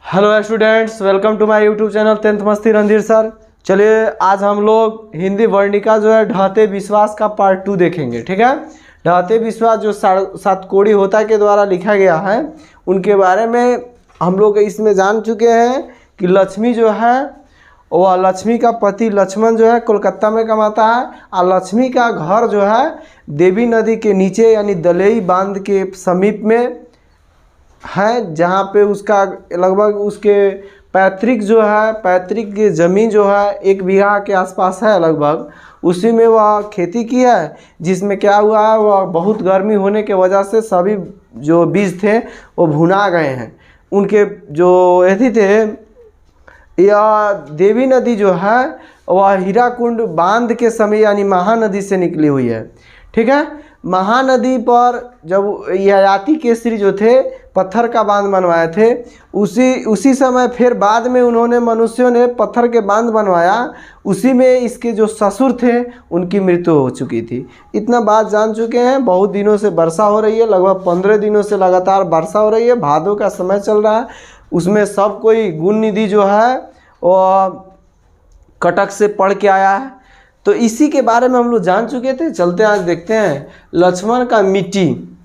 Hello students, welcome to my YouTube channel 10th मस्ती Randhir sir. चलिए आज हम लोग हिंदी वर्णिका जो है ढहते विश्वास का पार्ट 2 देखेंगे। ठीक है, ढहते विश्वास जो सातकोड़ी होता के द्वारा लिखा गया है उनके बारे में हम लोग इसमें जान चुके हैं कि लक्ष्मी जो है वह लक्ष्मी का पति लक्ष्मण जो है कोलकाता में कमाता है और लक्ष्मी का घर जो है देवी नदी के नीचे यानी दलेई बांध के समीप में है, जहाँ पे उसका लगभग उसके पैतृक जो है पैतृक ज़मीन जो है 1 बीघा के आसपास है लगभग, उसी में वह खेती की है। जिसमें क्या हुआ है, वह बहुत गर्मी होने के वजह से सभी जो बीज थे वो भुना गए हैं। उनके जो यदि थे यह देवी नदी जो है वह हीराकुंड बांध के समय यानी महानदी से निकली हुई है। ठीक है, महानदी पर जब ययाति केसरी जो थे पत्थर का बांध बनवाए थे, उसी समय फिर बाद में उन्होंने मनुष्यों ने पत्थर के बांध बनवाया। उसी में इसके जो ससुर थे उनकी मृत्यु हो चुकी थी। इतना बात जान चुके हैं। बहुत दिनों से वर्षा हो रही है, लगभग 15 दिनों से लगातार वर्षा हो रही है। भादों का समय चल रहा है, उसमें सब कोई गुण निधि जो है वो कटक से पढ़ के आया है। तो इसी के बारे में हम लोग जान चुके थे। चलते आज देखते हैं लक्ष्मण का मिट्टी।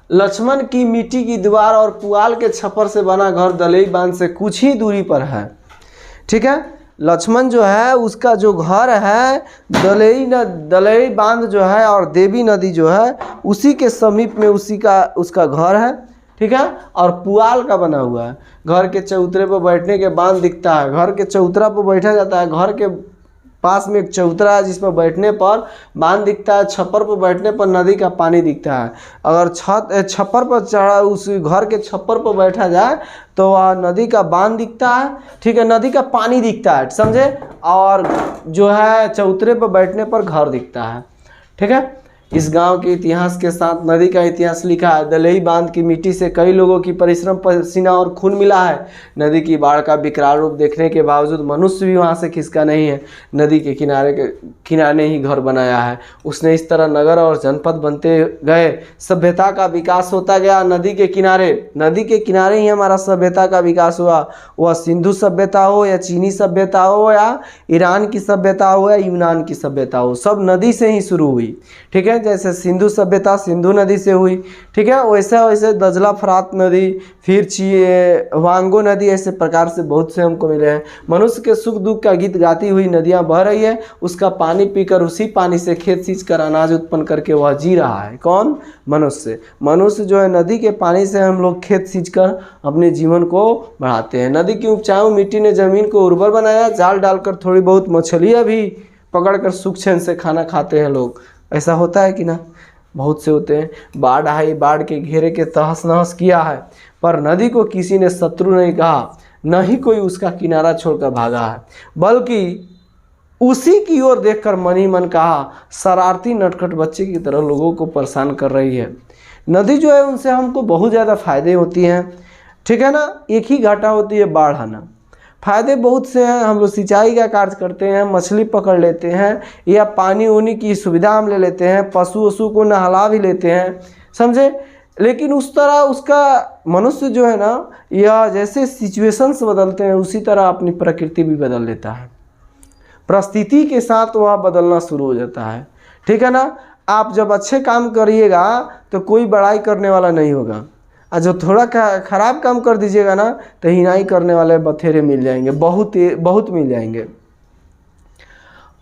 लक्ष्मण की मिट्टी की दीवार और पुआल के छप्पर से बना घर दलेई बांध से कुछ ही दूरी पर है। ठीक है, लक्ष्मण जो है उसका जो घर है दलेई बांध जो है और देवी नदी जो है उसी के समीप में उसका घर है। ठीक है, और पुआल का बना हुआ है। घर के चौतरे पर बैठने के बांध दिखता है, घर के चौतरा पर बैठा जाता है। घर के पास में एक चौतरा है जिस पर बैठने पर बांध दिखता है। छप्पर पर बैठने पर नदी का पानी दिखता है। अगर छप्पर पर चढ़ा उस घर के छप्पर पर बैठा जाए तो वह नदी का बांध दिखता है। ठीक है, नदी का पानी दिखता है, समझे। और जो है चौतरे पर बैठने पर घर दिखता है। ठीक है, इस गांव के इतिहास के साथ नदी का इतिहास लिखा है। दलेई बांध की मिट्टी से कई लोगों की परिश्रम, पसीना और खून मिला है। नदी की बाढ़ का विकराल रूप देखने के बावजूद मनुष्य भी वहां से खिसका नहीं है। नदी के किनारे ही घर बनाया है उसने। इस तरह नगर और जनपद बनते गए, सभ्यता का विकास होता गया। नदी के किनारे ही हमारा सभ्यता का विकास हुआ। वह सिंधु सभ्यता हो या चीनी सभ्यता हो या ईरान की सभ्यता हो या यूनान की सभ्यता हो, सब नदी से ही शुरू हुई। ठीक है, जैसे सिंधु सभ्यता सिंधु नदी से हुई। ठीक है, वैसे दजला फरात नदी, फिर वांगो नदी, ऐसे प्रकार से बहुत से हमको मिले हैं। मनुष्य के सुख दुख का गीत गाती हुई नदियां बह रही है। उसका पानी पीकर उसी पानी से खेत सींच कर अनाज उत्पन्न करके वह जी रहा है। कौन? मनुष्य जो है नदी के पानी से हम लोग खेत सींच कर अपने जीवन को बढ़ाते हैं। नदी की उपजाऊ मिट्टी ने जमीन को उर्वर बनाया। जाल डालकर थोड़ी बहुत मछलियाँ भी पकड़कर सुख चैन से खाना खाते हैं लोग। ऐसा होता है कि ना? बहुत से होते हैं। बाढ़ आई, बाढ़ के घेरे के तहस नहस किया है, पर नदी को किसी ने शत्रु नहीं कहा, न ही कोई उसका किनारा छोड़कर भागा है, बल्कि उसी की ओर देखकर मन ही मन कहा, शरारती नटखट बच्चे की तरह लोगों को परेशान कर रही है। नदी जो है उनसे हमको बहुत ज़्यादा फायदे होती हैं। ठीक है ना, एक ही घाटा होती है, बाढ़ आना। फायदे बहुत से हैं। हम लोग सिंचाई का कार्य करते हैं, मछली पकड़ लेते हैं, या पानी उनी की सुविधा हम ले लेते हैं, पशु वशु को नहला भी लेते हैं, समझे। लेकिन उस तरह उसका मनुष्य जो है ना, यह जैसे सिचुएशंस बदलते हैं उसी तरह अपनी प्रकृति भी बदल लेता है। परिस्थिति के साथ वह बदलना शुरू हो जाता है। ठीक है ना, आप जब अच्छे काम करिएगा तो कोई बड़ाई करने वाला नहीं होगा, और जो थोड़ा खराब काम कर दीजिएगा ना तो हिनाई करने वाले बथेरे मिल जाएंगे, बहुत मिल जाएंगे।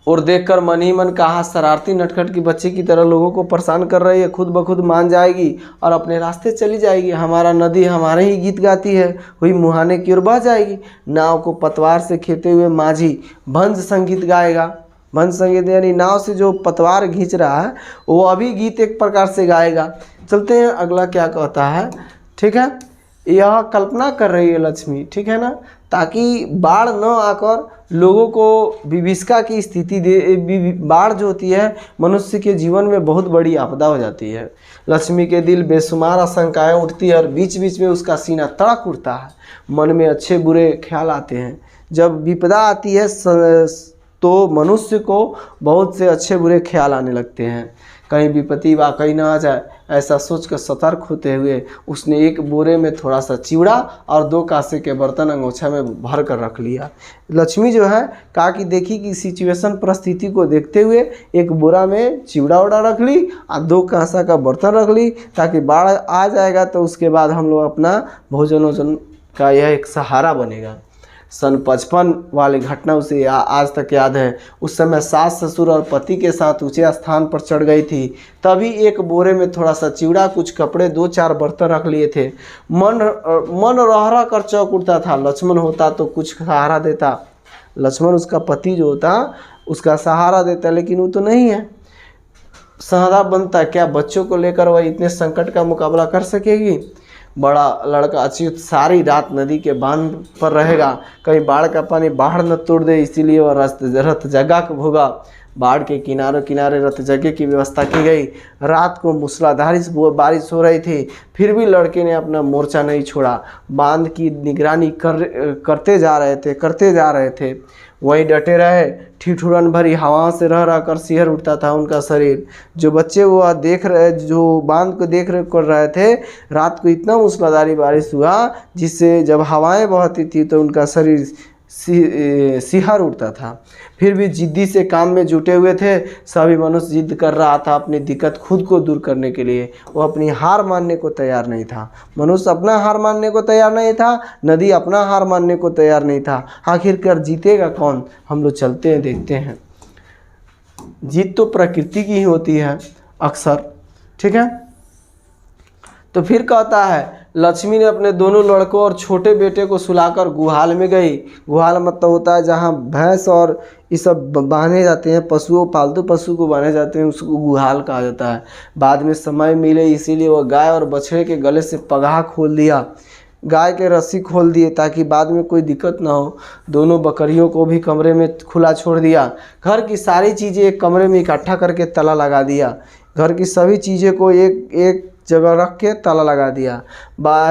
और देखकर मन ही मन कहा, शरारती नटखट की बच्ची की तरह लोगों को परेशान कर रही है, खुद ब खुद मान जाएगी और अपने रास्ते चली जाएगी। हमारा नदी हमारे ही गीत गाती है, हुई मुहाने की ओर बह जाएगी। नाव को पतवार से खेते हुए माझी भंज संगीत गाएगा। भंज संगीत यानी नाव से जो पतवार खींच रहा है वो अभी गीत एक प्रकार से गाएगा। चलते हैं अगला क्या कहता है। ठीक है, यह कल्पना कर रही है लक्ष्मी, ठीक है ना, ताकि बाढ़ न आकर लोगों को विभीषिका की स्थिति दे। बाढ़ जो होती है मनुष्य के जीवन में बहुत बड़ी आपदा हो जाती है। लक्ष्मी के दिल बेशुमार आशंकाएं उठती है और बीच बीच में उसका सीना तड़क उठता है। मन में अच्छे बुरे ख्याल आते हैं। जब विपदा आती है तो मनुष्य को बहुत से अच्छे बुरे ख्याल आने लगते हैं। कहीं विपत्ति वाकई न आ जाए, ऐसा सोचकर सतर्क होते हुए उसने एक बोरे में थोड़ा सा चिवड़ा और 2 कांसे के बर्तन अंगोछा में भर कर रख लिया। लक्ष्मी जो है कहा कि देखी कि सिचुएशन परिस्थिति को देखते हुए एक बोरा में चिवड़ा उड़ा रख ली और 2 कांसा का बर्तन रख ली, ताकि बाढ़ आ जाएगा तो उसके बाद हम लोग अपना भोजन वोजन का यह एक सहारा बनेगा। सन 55 वाली घटना उसे आज तक याद है। उस समय सास ससुर और पति के साथ ऊंचे स्थान पर चढ़ गई थी। तभी एक बोरे में थोड़ा सा चिवड़ा, कुछ कपड़े, 2-4 बर्तन रख लिए थे। मन रह रह कर चौंक उठता था। लक्ष्मण होता तो कुछ सहारा देता, लक्ष्मण उसका पति जो होता उसका सहारा देता, लेकिन वो तो नहीं है। सहारा बनता क्या बच्चों को लेकर वह इतने संकट का मुकाबला कर सकेगी? बड़ा लड़का अच्युत सारी रात नदी के बांध पर रहेगा, कहीं बाढ़ का पानी बाहर न तोड़ दे, इसीलिए वह रथ जगह होगा। बाढ़ के किनारों किनारे रथ जगह की व्यवस्था की गई। रात को मूसलाधार बारिश हो रही थी, फिर भी लड़के ने अपना मोर्चा नहीं छोड़ा। बांध की निगरानी करते जा रहे थे। वहीं डटे रहे। ठिठुरन भरी हवाओं से रह रह कर सिहर उठता था उनका शरीर। जो बच्चे वो जो बांध को देख कर रहे थे, रात को इतना मूसलाधारी बारिश हुआ जिससे जब हवाएं बहती थी तो उनका शरीर सिहर उठता था। फिर भी जिद्दी से काम में जुटे हुए थे। सभी मनुष्य जिद कर रहा था अपनी दिक्कत खुद को दूर करने के लिए। वो अपनी हार मानने को तैयार नहीं था। मनुष्य अपना हार मानने को तैयार नहीं था, नदी अपना हार मानने को तैयार नहीं था। आखिरकार जीतेगा कौन? हम लोग चलते हैं, देखते हैं। जीत तो प्रकृति की ही होती है अक्सर, ठीक है। तो फिर कहता है लक्ष्मी ने अपने दोनों लड़कों और छोटे बेटे को सुलाकर गुहाल में गई। गुहाल मतलब होता है जहाँ भैंस और ये सब बांधे जाते हैं, पशुओं, पालतू पशु को बांधे जाते हैं, उसको गुहाल कहा जाता है। बाद में समय मिले इसीलिए वह गाय और बछड़े के गले से पगाह खोल दिया, गाय के रस्सी खोल दिए ताकि बाद में कोई दिक्कत ना हो। दोनों बकरियों को भी कमरे में खुला छोड़ दिया। घर की सारी चीज़ें एक कमरे में इकट्ठा करके ताला लगा दिया। घर की सभी चीज़ें को एक जगह रख के ताला लगा दिया।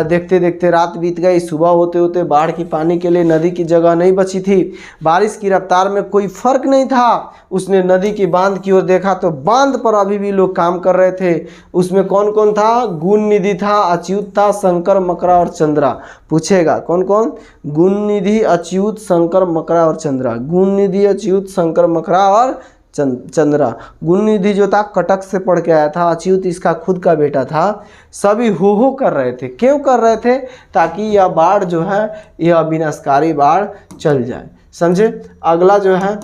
देखते देखते रात बीत गई। सुबह होते होते बाढ़ की पानी के लिए नदी की जगह नहीं बची थी। बारिश की रफ्तार में कोई फर्क नहीं था। उसने नदी की बांध की ओर देखा तो बांध पर अभी भी लोग काम कर रहे थे। उसमें कौन कौन था? गुण निधि था, अच्युत था, शंकर, मकरा और चंद्रा। पूछेगा कौन कौन? गुण निधि, अच्युत, शंकर, मकरा और चंद्रा। गुण निधि, अच्युत, शंकर, मकरा और चंद्रा। गुण निधि जो था कटक से पढ़ के आया था, अच्युत इसका खुद का बेटा था। सभी हो कर रहे थे। क्यों कर रहे थे? ताकि यह बाढ़ जो है, यह विनाशकारी बाढ़ चल जाए। समझे? अगला जो है,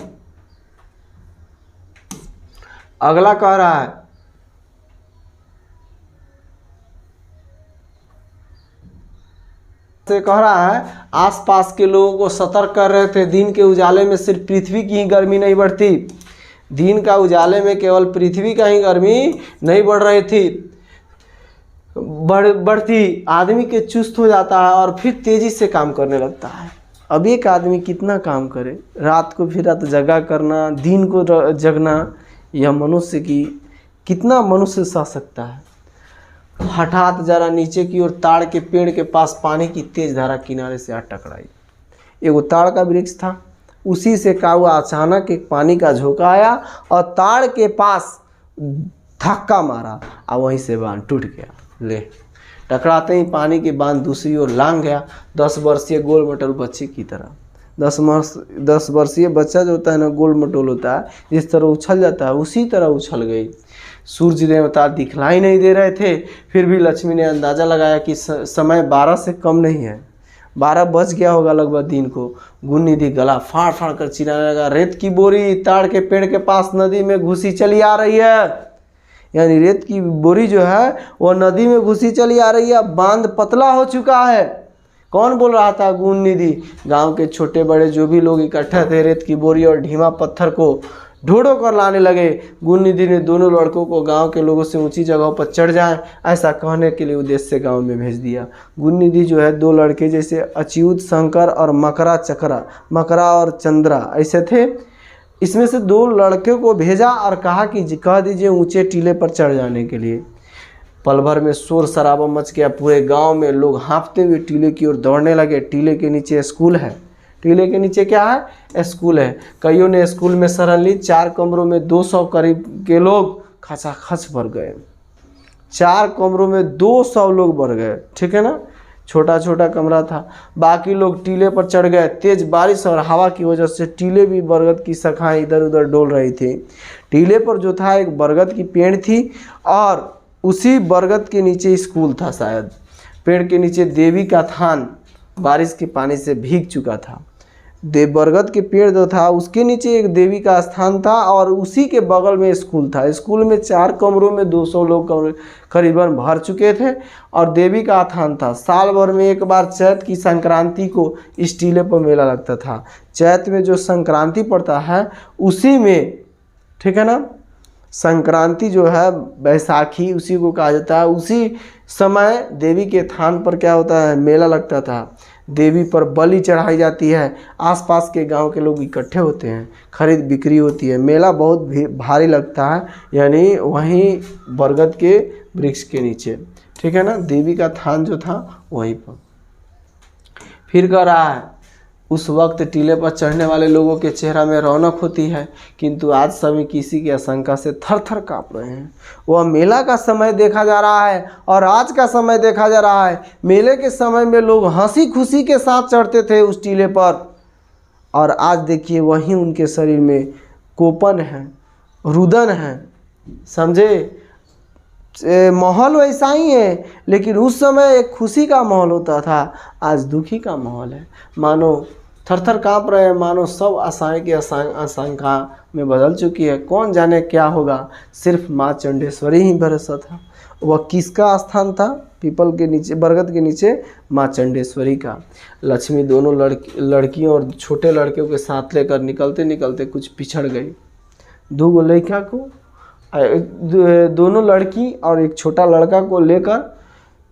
अगला कह रहा है आसपास के लोगों को सतर्क कर रहे थे। दिन के उजाले में सिर्फ पृथ्वी की ही गर्मी नहीं बढ़ती, दिन का उजाले में केवल पृथ्वी का ही गर्मी नहीं बढ़ रही थी, बढ़ती आदमी के चुस्त हो जाता है और फिर तेजी से काम करने लगता है। अब एक आदमी कितना काम करे? रात को फिर रात जगा करना, दिन को जगना, यह मनुष्य की कितना मनुष्य सह सकता है? हठात जरा नीचे की ओर ताड़ के पेड़ के पास पानी की तेज धारा किनारे से आ टकराई। एगो ताड़ का वृक्ष था, उसी से का हुआ, अचानक एक पानी का झोंका आया और ताड़ के पास धक्का मारा और वहीं से बांध टूट गया। ले, टकराते ही पानी के बांध दूसरी ओर लांग गया। 10 वर्षीय गोल मटोल बच्चे की तरह। 10 वर्षीय बच्चा जो होता है ना, गोल मटोल होता है, जिस तरह उछल जाता है उसी तरह उछल गई। सूर्य देवता दिखलाई नहीं दे रहे थे, फिर भी लक्ष्मी ने अंदाज़ा लगाया कि समय 12 से कम नहीं है। 12 बज गया होगा लगभग दिन को। गुण निधि गला फाड़ फाड़ कर चिल्लाने लगा, रेत की बोरी ताड़ के पेड़ के पास नदी में घुसी चली आ रही है। यानी रेत की बोरी जो है वो नदी में घुसी चली आ रही है। बांध पतला हो चुका है। कौन बोल रहा था? गुण निधि। गाँव के छोटे बड़े जो भी लोग इकट्ठे थे रेत की बोरी और ढीमा पत्थर को ढोड़ो कर लाने लगे। गुण निधि ने दोनों लड़कों को गांव के लोगों से ऊंची जगहों पर चढ़ जाएं, ऐसा कहने के लिए उद्देश्य से गांव में भेज दिया। गुण निधि जो है 2 लड़के जैसे अच्युत, शंकर और मकरा और चंद्रा ऐसे थे। इसमें से 2 लड़के को भेजा और कहा कि कह दीजिए ऊंचे टीले पर चढ़ जाने के लिए। पल भर में शोर शराबा मच गया। पूरे गाँव में लोग हाँफते हुए टीले की ओर दौड़ने लगे। टीले के नीचे स्कूल है। टीले के नीचे क्या है? स्कूल है। कईयों ने स्कूल में शरण ली। 4 कमरों में 200 करीब के लोग खचाखच भर गए। 4 कमरों में 200 लोग भर गए, ठीक है ना। छोटा छोटा कमरा था। बाकी लोग टीले पर चढ़ गए। तेज बारिश और हवा की वजह से टीले भी बरगद की शाखाएं इधर उधर डोल रही थी। टीले पर जो था एक बरगद की पेड़ थी और उसी बरगद के नीचे स्कूल था शायद। पेड़ के नीचे देवी का थान बारिश के पानी से भीग चुका था। बरगद के पेड़ जो था उसके नीचे एक देवी का स्थान था और उसी के बगल में स्कूल था। स्कूल में 4 कमरों में 200 लोग करीबन भर चुके थे और देवी का थान था। साल भर में एक बार चैत की संक्रांति को इस टीले पर मेला लगता था। चैत में जो संक्रांति पड़ता है उसी में, ठीक है ना, संक्रांति जो है बैसाखी उसी को कहा जाता है। उसी समय देवी के थान पर क्या होता है, मेला लगता था। देवी पर बलि चढ़ाई जाती है। आसपास के गांव के लोग इकट्ठे होते हैं, खरीद बिक्री होती है। मेला बहुत भारी लगता है, यानी वहीं बरगद के वृक्ष के नीचे, ठीक है ना। देवी का थान जो था वहीं पर। फिर कह रहा है उस वक्त टीले पर चढ़ने वाले लोगों के चेहरा में रौनक होती है, किंतु आज सभी किसी की आशंका से थर थर काँप रहे हैं। वह मेला का समय देखा जा रहा है और आज का समय देखा जा रहा है। मेले के समय में लोग हंसी खुशी के साथ चढ़ते थे उस टीले पर, और आज देखिए वहीं उनके शरीर में कोपन है, रुदन है। समझे, माहौल वैसा ही है, लेकिन उस समय एक खुशी का माहौल होता था, आज दुखी का माहौल है। मानो थर-थर काँप रहे हैं, मानो सब आशाएं की आशंका में बदल चुकी है। कौन जाने क्या होगा, सिर्फ माँ चंडेश्वरी ही भरोसा था। वह किसका स्थान था? पीपल के नीचे, बरगद के नीचे माँ चंडेश्वरी का। लक्ष्मी दोनों लड़कियों और छोटे लड़कियों के साथ लेकर निकलते निकलते कुछ पिछड़ गई। 2 लड़का को, दोनों लड़की और एक छोटा लड़का को लेकर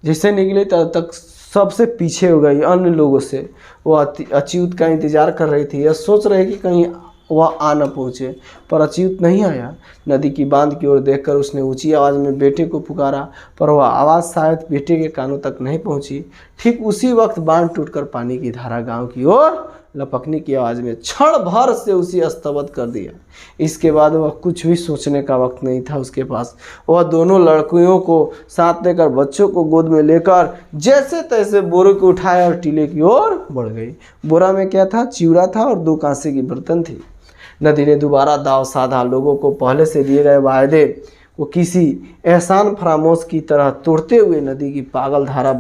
जैसे निकले तब तक सबसे पीछे हो गई अन्य लोगों से। वह अच्युत का इंतजार कर रही थी, यह सोच रही कि कहीं वह आ न पहुँचे, पर अच्युत नहीं आया। नदी की बांध की ओर देखकर उसने ऊंची आवाज़ में बेटे को पुकारा, पर वह आवाज़ शायद बेटे के कानों तक नहीं पहुंची। ठीक उसी वक्त बांध टूटकर पानी की धारा गांव की ओर लपकने की आवाज़ में क्षण भर से उसे स्तब्ध कर दिया। इसके बाद वह कुछ भी सोचने का वक्त नहीं था उसके पास। वह दोनों लड़कियों को साथ लेकर, बच्चों को गोद में लेकर जैसे तैसे बोरे को उठाया और टीले की ओर बढ़ गई। बोरा में क्या था? चिवड़ा था और 2 कांसे की बर्तन थी। नदी ने दोबारा दाव साधा। लोगों को पहले से दिए गए वायदे वो किसी एहसान फरामोश की तरह तोड़ते हुए नदी की पागल धारा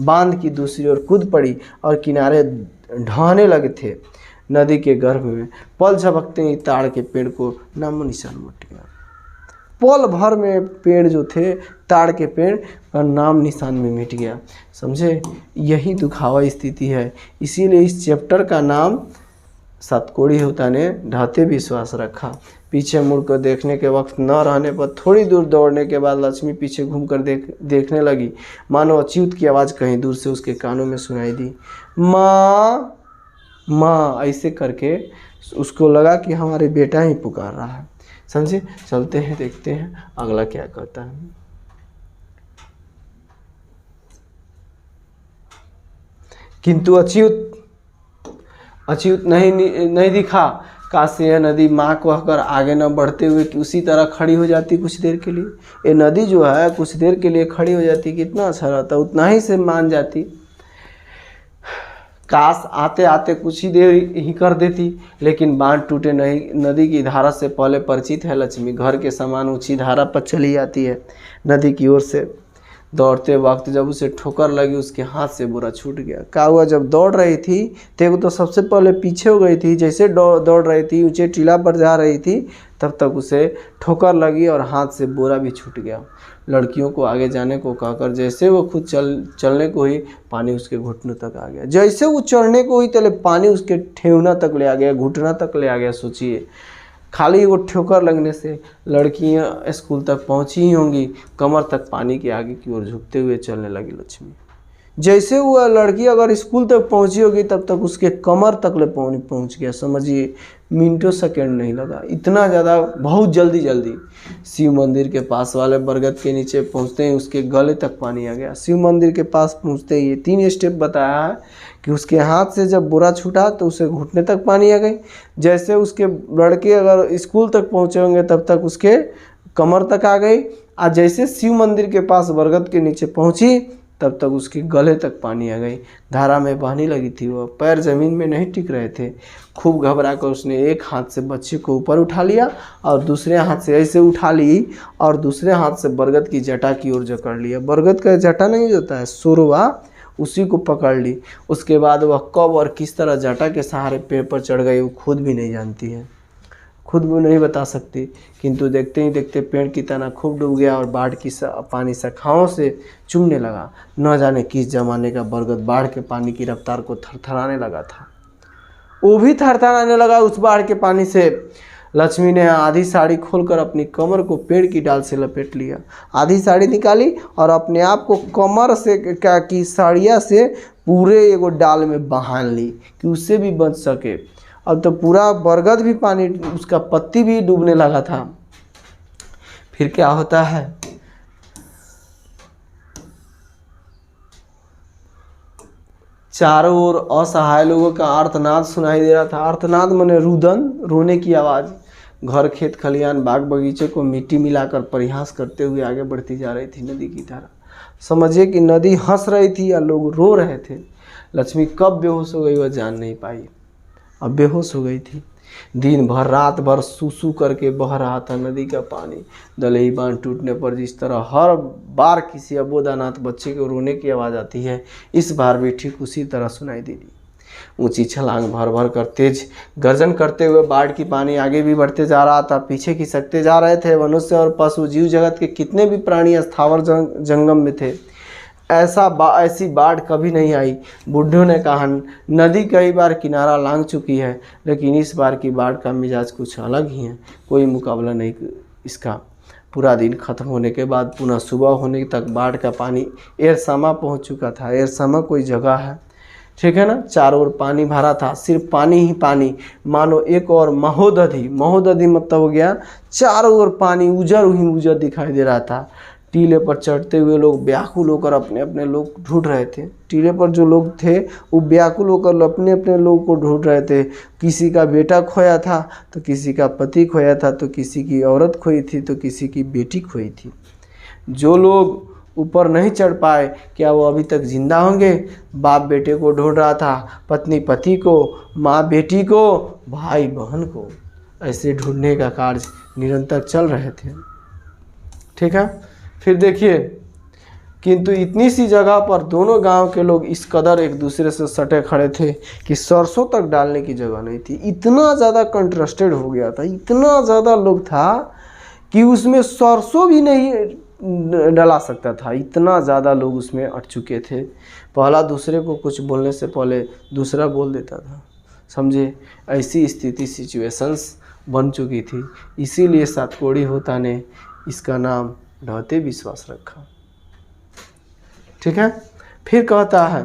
बांध की दूसरी ओर कूद पड़ी और किनारे ढहने लगे थे। नदी के गर्भ में पल झपकते ही ताड़ के पेड़ को नामो निशान मिट गया। पल भर में पेड़ जो थे, ताड़ के पेड़ का नाम निशान में मिट गया। समझे, यही दुखावा स्थिति है। इसीलिए इस चैप्टर का नाम सतकोड़ी होता ने ढहते विश्वास रखा। पीछे मुड़कर देखने के वक्त न रहने पर थोड़ी दूर दौड़ने के बाद लक्ष्मी पीछे घूमकर देखने लगी। मानो अच्युत की आवाज़ कहीं दूर से उसके कानों में सुनाई दी, माँ माँ। ऐसे करके उसको लगा कि हमारे बेटा ही पुकार रहा है। समझे, चलते हैं, देखते हैं अगला क्या कहता है। किंतु अच्युत नहीं दिखा। काश यह नदी माँ को कहकर आगे न बढ़ते हुए कि उसी तरह खड़ी हो जाती कुछ देर के लिए। ये नदी जो है कुछ देर के लिए खड़ी हो जाती, कितना अच्छा रहता, उतना ही से मान जाती। काश आते आते कुछ ही देर ही कर देती, लेकिन बांध टूटे नहीं। नदी की धारा से पहले परिचित है लक्ष्मी। घर के समान ऊंची धारा पर चली जाती है नदी की ओर से। दौड़ते वक्त जब उसे ठोकर लगी, उसके हाथ से बोरा छूट गया। क्या हुआ, जब दौड़ रही थी तो सबसे पहले पीछे हो गई थी। जैसे दौड़ रही थी, ऊंचे टीला पर जा रही थी, तब तक उसे ठोकर लगी और हाथ से बोरा भी छूट गया। लड़कियों को आगे जाने को कहकर जैसे वो खुद चलने को ही, पानी उसके घुटनों तक आ गया। जैसे वो चढ़ने को ही तले पानी उसके ठेहुना तक ले आ गया, घुटना तक ले आ गया। सोचिए, खाली वो ठोकर लगने से लड़कियां स्कूल तक पहुंची ही होंगी। कमर तक पानी के आगे की ओर झुकते हुए चलने लगी लक्ष्मी। जैसे वो लड़की अगर स्कूल तक पहुंची होगी तब तक उसके कमर तक ले पहुंच गया। समझिए, मिनटों सेकंड नहीं लगा, इतना ज़्यादा, बहुत जल्दी। शिव मंदिर के पास वाले बरगद के नीचे पहुंचते ही उसके गले तक पानी आ गया। शिव मंदिर के पास पहुंचते ही 3 स्टेप बताया है कि उसके हाथ से जब बोरा छूटा तो उसे घुटने तक पानी आ गई। जैसे उसके लड़के अगर स्कूल तक पहुँचे होंगे तब तक उसके कमर तक आ गई। आज जैसे शिव मंदिर के पास बरगद के नीचे पहुंची तब तक उसके गले तक पानी आ गई। धारा में बहने लगी थी, वह पैर जमीन में नहीं टिक रहे थे। खूब घबरा कर उसने एक हाथ से बच्चे को ऊपर उठा लिया और दूसरे हाथ से ऐसे उठा ली और दूसरे हाथ से बरगद की जटा की ओर जकड़ लिया। बरगद का जटा नहीं होता है, सुरवा, उसी को पकड़ ली। उसके बाद वह कब और किस तरह जटा के सहारे पेड़ पर चढ़ गई वो खुद भी नहीं जानती है, खुद भी नहीं बता सकती। किंतु देखते ही देखते पेड़ की तना खूब डूब गया और बाढ़ की पानी शाखाओं से चुमने लगा। न जाने किस जमाने का बरगद बाढ़ के पानी की रफ्तार को थरथराने लगा था। वो भी थरथराने लगा उस बाढ़ के पानी से। लक्ष्मी ने आधी साड़ी खोलकर अपनी कमर को पेड़ की डाल से लपेट लिया। आधी साड़ी निकाली और अपने आप को कमर से क्या की साड़िया से पूरे एगो डाल में बांध ली कि उससे भी बच सके। अब तो पूरा बरगद भी पानी, उसका पत्ती भी डूबने लगा था। फिर क्या होता है, चारों ओर असहाय लोगों का आर्तनाद सुनाई दे रहा था। आर्तनाद माने रुदन, रोने की आवाज़। घर, खेत, खलियान, बाग बगीचे को मिट्टी मिलाकर परिहास करते हुए आगे बढ़ती जा रही थी नदी की धारा। समझिए कि नदी हंस रही थी या लोग रो रहे थे। लक्ष्मी कब बेहोश हो गई वह जान नहीं पाई। अब बेहोश हो गई थी। दिन भर रात भर सूसू करके बह रहा था नदी का पानी। दलई बांध टूटने पर जिस तरह हर बार किसी अबोधानाथ बच्चे को रोने की आवाज़ आती है, इस बार भी ठीक उसी तरह सुनाई दी। ऊंची छलांग भर भर कर तेज गर्जन करते हुए बाढ़ की पानी आगे भी बढ़ते जा रहा था। पीछे खिसकते जा रहे थे। मनुष्य और पशु, जीव जगत के कितने भी प्राणी स्थावर जंगम में थे। ऐसी बाढ़ कभी नहीं आई। बुढ़ों ने कहा नदी कई बार किनारा लांघ चुकी है, लेकिन इस बार की बाढ़ का मिजाज कुछ अलग ही है, कोई मुकाबला नहीं इसका। पूरा दिन खत्म होने के बाद पुनः सुबह होने तक बाढ़ का पानी एरसामा पहुंच चुका था। एरसामा कोई जगह है, ठीक है ना। चारों ओर पानी भरा था, सिर्फ पानी ही पानी, मानो एक और महोदधि। महोदधि मतलब हो गया चारों ओर पानी, उजर ही उजर दिखाई दे रहा था। टीले पर चढ़ते हुए लोग व्याकुल होकर अपने अपने लोग ढूंढ रहे थे। टीले पर जो लोग थे वो व्याकुल होकर अपने अपने लोग को ढूंढ रहे थे। किसी का बेटा खोया था तो किसी का पति खोया था, तो किसी की औरत खोई थी तो किसी की बेटी खोई थी। जो लोग ऊपर नहीं चढ़ पाए, क्या वो अभी तक जिंदा होंगे? बाप बेटे को ढूंढ रहा था, पत्नी पति को, माँ बेटी को, भाई बहन को। ऐसे ढूंढने का कार्य निरंतर चल रहे थे, ठीक है। फिर देखिए, किंतु इतनी सी जगह पर दोनों गांव के लोग इस कदर एक दूसरे से सटे खड़े थे कि सरसों तक डालने की जगह नहीं थी। इतना ज़्यादा कंट्रास्टेड हो गया था, इतना ज़्यादा लोग था कि उसमें सरसों भी नहीं डला सकता था। इतना ज़्यादा लोग उसमें अट चुके थे। पहला दूसरे को कुछ बोलने से पहले दूसरा बोल देता था, समझे। ऐसी स्थिति, सिचुएशंस बन चुकी थी। इसीलिए सातकोड़ी होता ने इसका नाम ढहते विश्वास रखा, ठीक है। फिर कहता है,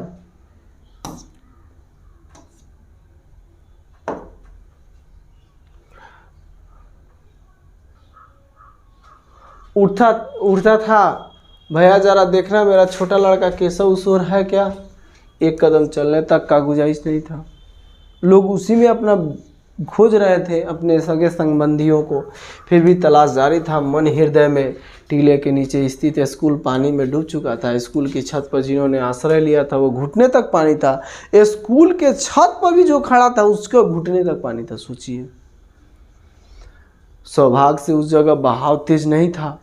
उठता था, भैया जरा देखना मेरा छोटा लड़का केशव उसोर है क्या। एक कदम चलने तक का गुंजाइश नहीं था। लोग उसी में अपना खोज रहे थे, अपने सगे संबंधियों को। फिर भी तलाश जारी था मन हृदय में। टीले के नीचे स्थित स्कूल पानी में डूब चुका था। स्कूल की छत पर जिन्होंने आश्रय लिया था वो घुटने तक पानी था। स्कूल के छत पर भी जो खड़ा था उसके घुटने तक पानी था, सोचिए। सौभाग्य से उस जगह बहाव तेज नहीं था,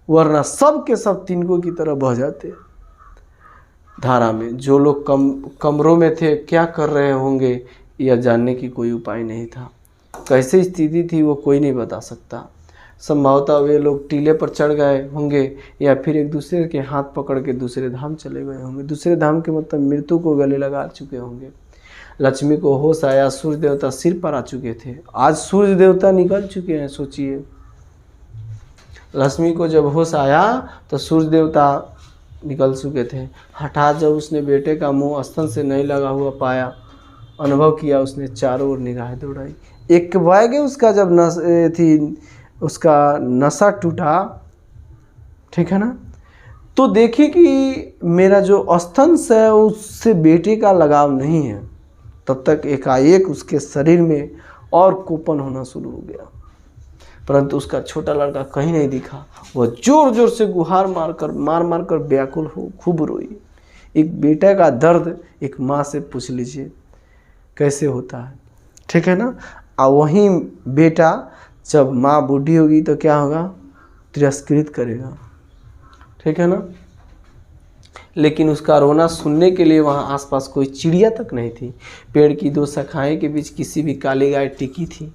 वरना सब के सब तिनकों की तरह बह जाते धारा में। जो लोग कमरों में थे क्या कर रहे होंगे यह जानने की कोई उपाय नहीं था। कैसे स्थिति थी वो कोई नहीं बता सकता। संभवतः वे लोग टीले पर चढ़ गए होंगे या फिर एक दूसरे के हाथ पकड़ के दूसरे धाम चले गए होंगे। दूसरे धाम के मतलब मृत्यु को गले लगा चुके होंगे। लक्ष्मी को होश आया, सूर्य देवता सिर पर आ चुके थे। आज सूर्य देवता निकल चुके हैं, सोचिए। लक्ष्मी को जब होश आया तो सूर्य देवता निकल चुके थे। हठात जब उसने बेटे का मुंह स्तन से नहीं लगा हुआ पाया, अनुभव किया, उसने चारों ओर निगाहें दौड़ाई। एक बैग उसका जब उसका नशा टूटा, ठीक है ना, तो देखिए कि मेरा जो स्तन से है उससे बेटे का लगाव नहीं है। तब तक एकाएक उसके शरीर में और कोपन होना शुरू हो गया। परंतु उसका छोटा लड़का कहीं नहीं दिखा। वह जोर जोर से गुहार मार कर व्याकुल हो खूब रोई। एक बेटा का दर्द एक माँ से पूछ लीजिए कैसे होता है, ठीक है ना। और वहीं बेटा जब माँ बूढ़ी होगी तो क्या होगा, तिरस्कृत करेगा, ठीक है ना। लेकिन उसका रोना सुनने के लिए वहाँ आसपास कोई चिड़िया तक नहीं थी। पेड़ की दो शाखाएं के बीच किसी भी काली गाय टिकी थी।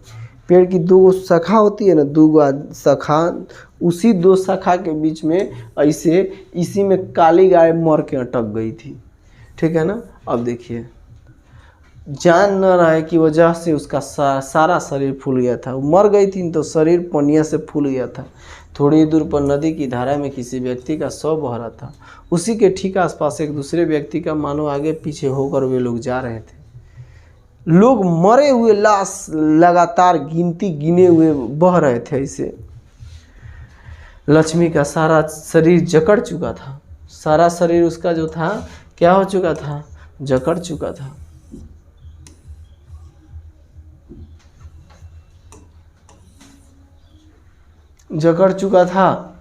पेड़ की दो शाखा होती है ना, दो शाखा, उसी दो शाखा के बीच में ऐसे इसी में काली गाय मर के अटक गई थी, ठीक है ना। अब देखिए, जान न रहे की वजह से उसका सारा शरीर फूल गया था। वो मर गई थी तो शरीर पनिया से फूल गया था। थोड़ी दूर पर नदी की धारा में किसी व्यक्ति का शव बह रहा था। उसी के ठीक आसपास एक दूसरे व्यक्ति का मानो आगे पीछे होकर वे लोग जा रहे थे। लोग मरे हुए लाश लगातार गिने हुए बह रहे थे। ऐसे लक्ष्मी का सारा शरीर जकड़ चुका था। सारा शरीर उसका जो था क्या हो चुका था, जकड़ चुका था। जकड़ चुका था,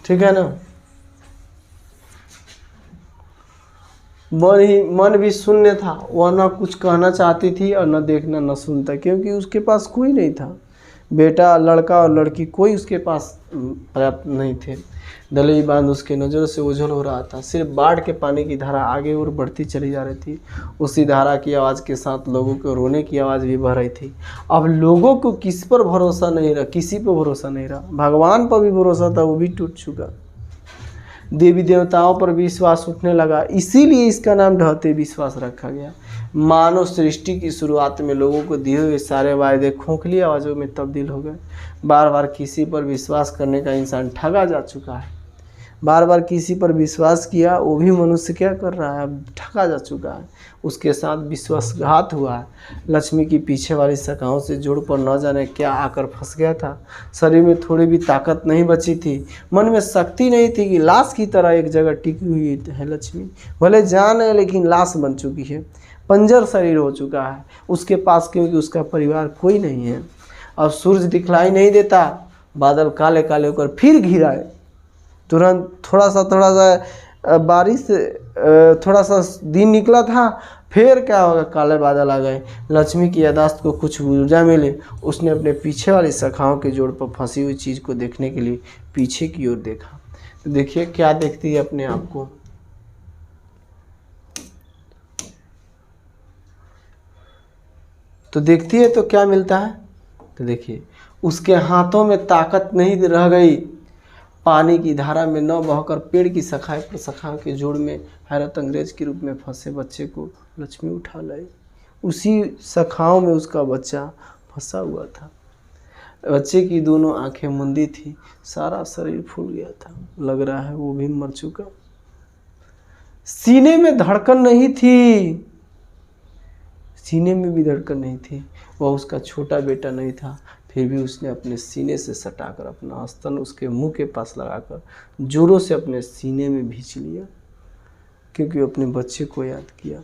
ठीक है ना। मन भी शून्य था। वह न कुछ कहना चाहती थी और न देखना न सुनता, क्योंकि उसके पास कोई नहीं था। बेटा, लड़का और लड़की कोई उसके पास पर्याप्त नहीं थे। दलई बांध उसके नज़रों से ओझल हो रहा था। सिर्फ बाढ़ के पानी की धारा आगे और बढ़ती चली जा रही थी। उसी धारा की आवाज़ के साथ लोगों के रोने की आवाज़ भी बह रही थी। अब लोगों को किस पर भरोसा नहीं रहा, किसी पर भरोसा नहीं रहा। भगवान पर भी भरोसा था, वो भी टूट चुका। देवी देवताओं पर विश्वास उठने लगा। इसीलिए इसका नाम ढहते विश्वास रखा गया। मानव सृष्टि की शुरुआत में लोगों को दिए हुए सारे वायदे खोखली आवाज़ों में तब्दील हो गए। बार बार किसी पर विश्वास करने का इंसान ठगा जा चुका है। बार बार किसी पर विश्वास किया, वो भी मनुष्य क्या कर रहा है, अब ठगा जा चुका है। उसके साथ विश्वासघात हुआ है। लक्ष्मी की पीछे वाली शाखाओं से जुड़ पर न जाने क्या आकर फंस गया था। शरीर में थोड़ी भी ताकत नहीं बची थी। मन में शक्ति नहीं थी कि लाश की तरह एक जगह टिकी हुई है लक्ष्मी। भले जान है लेकिन लाश बन चुकी है, पंजर शरीर हो चुका है उसके पास, क्योंकि उसका परिवार कोई नहीं है। अब सूरज दिखलाई नहीं देता, बादल काले काले होकर फिर घिराए। तुरंत थोड़ा सा बारिश, थोड़ा सा दिन निकला था, फिर क्या होगा, काले बादल आ गए। लक्ष्मी की यादाश्त को कुछ ऊर्जा मिले। उसने अपने पीछे वाली शाखाओं के जोड़ पर फंसी हुई चीज़ को देखने के लिए पीछे की ओर देखा। तो देखिए क्या देखती है अपने आप को। तो देखती है तो क्या मिलता है, तो देखिए उसके हाथों में ताकत नहीं रह गई। पानी की धारा में न बहकर पेड़ की शाखाएं पर शाखाओं के जोड़ में हैरत अंग्रेज के रूप में फंसे बच्चे को लक्ष्मी उठा लाई। उसी शाखाओं में उसका बच्चा फंसा हुआ था। बच्चे की दोनों आंखें मुंदी थी, सारा शरीर फूल गया था। लग रहा है वो भी मर चुका। सीने में धड़कन नहीं थी, सीने में भी धड़कन नहीं थी। वह उसका छोटा बेटा नहीं था, फिर भी उसने अपने सीने से सटाकर अपना स्तन उसके मुंह के पास लगाकर जोरों से अपने सीने में भींच लिया, क्योंकि अपने बच्चे को याद किया।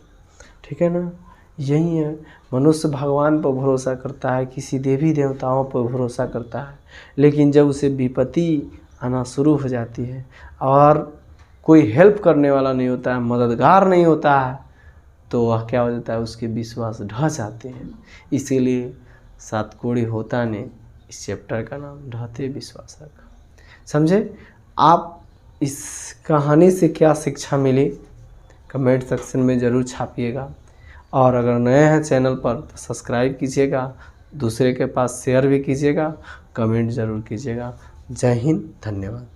ठीक है ना। यही है, मनुष्य भगवान पर भरोसा करता है, किसी देवी देवताओं पर भरोसा करता है, लेकिन जब उसे विपत्ति आना शुरू हो जाती है और कोई हेल्प करने वाला नहीं होता है, मददगार नहीं होता है, तो वह क्या हो जाता है, उसके विश्वास ढह जाते हैं। इसीलिए सातकोड़ी होता ने इस चैप्टर का नाम ढहते विश्वास रखा। समझे आप इस कहानी से क्या शिक्षा मिली, कमेंट सेक्शन में ज़रूर छापिएगा। और अगर नए हैं चैनल पर तो सब्सक्राइब कीजिएगा, दूसरे के पास शेयर भी कीजिएगा, कमेंट ज़रूर कीजिएगा। जय हिंद, धन्यवाद।